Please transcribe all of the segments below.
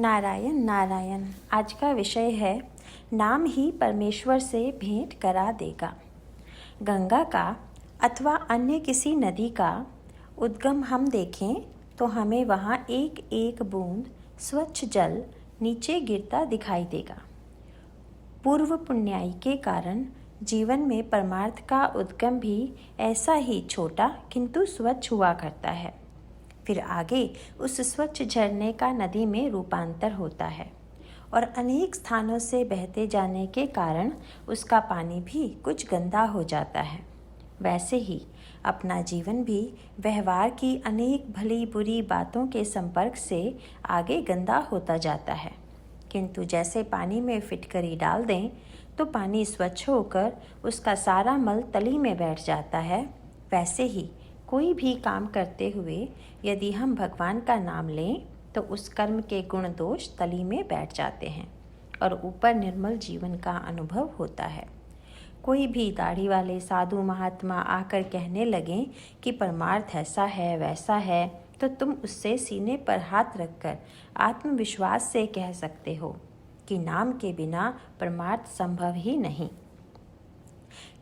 नारायण नारायण। आज का विषय है नाम ही परमेश्वर से भेंट करा देगा। गंगा का अथवा अन्य किसी नदी का उद्गम हम देखें तो हमें वहाँ एक एक बूंद स्वच्छ जल नीचे गिरता दिखाई देगा। पूर्व पुण्याई के कारण जीवन में परमार्थ का उद्गम भी ऐसा ही छोटा किंतु स्वच्छ हुआ करता है। फिर आगे उस स्वच्छ झरने का नदी में रूपांतर होता है और अनेक स्थानों से बहते जाने के कारण उसका पानी भी कुछ गंदा हो जाता है। वैसे ही अपना जीवन भी व्यवहार की अनेक भली बुरी बातों के संपर्क से आगे गंदा होता जाता है। किंतु जैसे पानी में फिटकरी डाल दें तो पानी स्वच्छ होकर उसका सारा मल तली में बैठ जाता है, वैसे ही कोई भी काम करते हुए यदि हम भगवान का नाम लें तो उस कर्म के गुण दोष तली में बैठ जाते हैं और ऊपर निर्मल जीवन का अनुभव होता है। कोई भी दाढ़ी वाले साधु महात्मा आकर कहने लगें कि परमार्थ ऐसा है वैसा है, तो तुम उससे सीने पर हाथ रखकर आत्मविश्वास से कह सकते हो कि नाम के बिना परमार्थ संभव ही नहीं।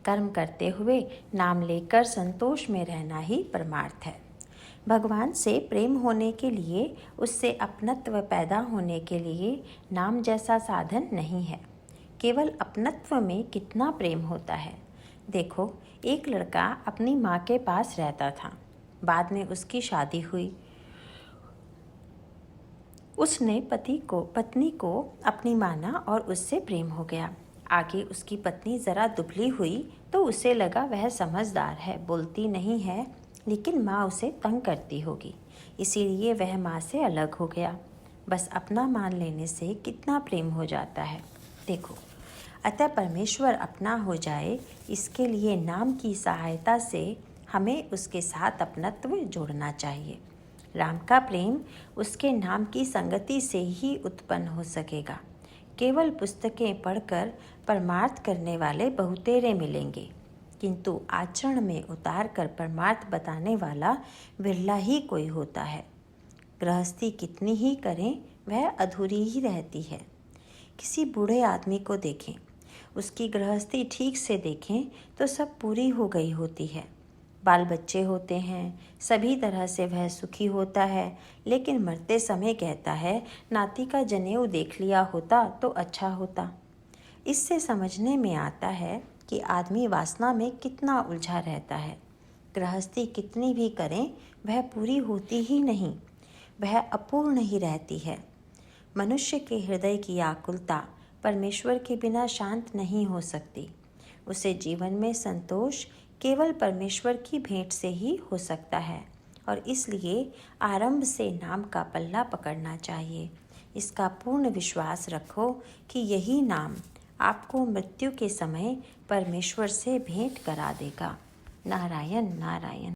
कर्म करते हुए नाम लेकर संतोष में रहना ही परमार्थ है। भगवान से प्रेम होने के लिए, उससे अपनत्व पैदा होने के लिए नाम जैसा साधन नहीं है। केवल अपनत्व में कितना प्रेम होता है। देखो, एक लड़का अपनी माँ के पास रहता था। बाद में उसकी शादी हुई। उसने पत्नी को अपनी माना और उससे प्रेम हो गया। आगे उसकी पत्नी ज़रा दुबली हुई तो उसे लगा वह समझदार है, बोलती नहीं है, लेकिन माँ उसे तंग करती होगी, इसीलिए वह माँ से अलग हो गया। बस अपना मान लेने से कितना प्रेम हो जाता है। देखो, अतः परमेश्वर अपना हो जाए, इसके लिए नाम की सहायता से हमें उसके साथ अपनत्व जोड़ना चाहिए। राम का प्रेम उसके नाम की संगति से ही उत्पन्न हो सकेगा। केवल पुस्तकें पढ़कर परमार्थ करने वाले बहुतेरे मिलेंगे, किंतु आचरण में उतार कर परमार्थ बताने वाला विरला ही कोई होता है। गृहस्थी कितनी ही करें वह अधूरी ही रहती है। किसी बूढ़े आदमी को देखें, उसकी गृहस्थी ठीक से देखें तो सब पूरी हो गई होती है। बाल बच्चे होते हैं, सभी तरह से वह सुखी होता है, लेकिन मरते समय कहता है, नाती का जनेऊ देख लिया होता तो अच्छा होता। इससे समझने में आता है कि आदमी वासना में कितना उलझा रहता है। गृहस्थी कितनी भी करें वह पूरी होती ही नहीं, वह अपूर्ण ही रहती है। मनुष्य के हृदय की आकुलता परमेश्वर के बिना शांत नहीं हो सकती। उसे जीवन में संतोष केवल परमेश्वर की भेंट से ही हो सकता है और इसलिए आरंभ से नाम का पल्ला पकड़ना चाहिए। इसका पूर्ण विश्वास रखो कि यही नाम आपको मृत्यु के समय परमेश्वर से भेंट करा देगा। नारायण नारायण।